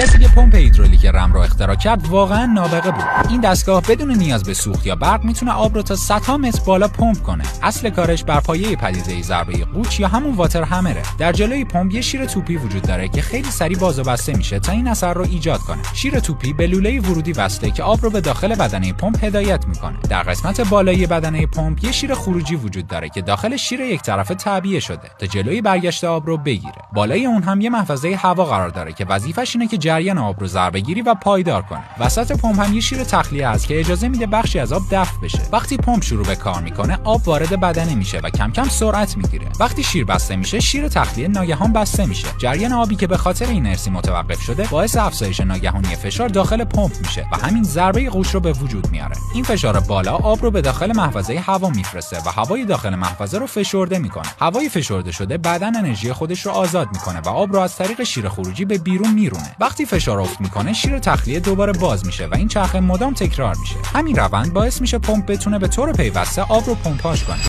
کسی که پمپ هیدرولیک رم رو اختراع کرد واقعا نابغه بود. این دستگاه بدون نیاز به سوخت یا برق میتونه آب رو تا صدها متر بالا پمپ کنه. اصل کارش بر پایه پدیده ضربه قوچ یا همون واتر همره. در جلوی پمپ یه شیر توپی وجود داره که خیلی سریع باز و بسته میشه تا این اثر رو ایجاد کنه. شیر توپی به لوله ورودی وصله که آب رو به داخل بدنه پمپ هدایت میکنه. در قسمت بالایی بدنه پمپ یه شیر خروجی وجود داره که داخل شیر یک طرفه تعبیه شده تا جلوی برگشت آب رو بگیره. بالای اون هم یه محفظه هوا قرار داره که وظیفش اینه که جریان آب رو ضربه‌گیری و پایدار کنه. وسط پمپ هم یه شیر تخلیه هست که اجازه میده بخشی از آب دفع بشه. وقتی پمپ شروع به کار میکنه، آب وارد بدنه میشه و کم کم سرعت میگیره. وقتی شیر بسته میشه، شیر تخلیه ناگهان بسته میشه. جریان آبی که به خاطر اینرسی متوقف شده، باعث افزایش ناگهانی فشار داخل پمپ میشه و همین ضربه قوچ رو به وجود میاره. این فشار بالا آب رو به داخل محفظه هوا میفرسته و هوای داخل محفظه رو فشرده میکنه. هوای فشرده شده بدن انرژی خودش رو آزاد میکنه و آب رو از طریق شیر خروجی به بیرون میرونه. وقتی فشار افت میکنه، شیر تخلیه دوباره باز میشه و این چرخه مدام تکرار میشه. همین روند باعث میشه پمپ بتونه به طور پیوسته آب رو پمپاژ کنه.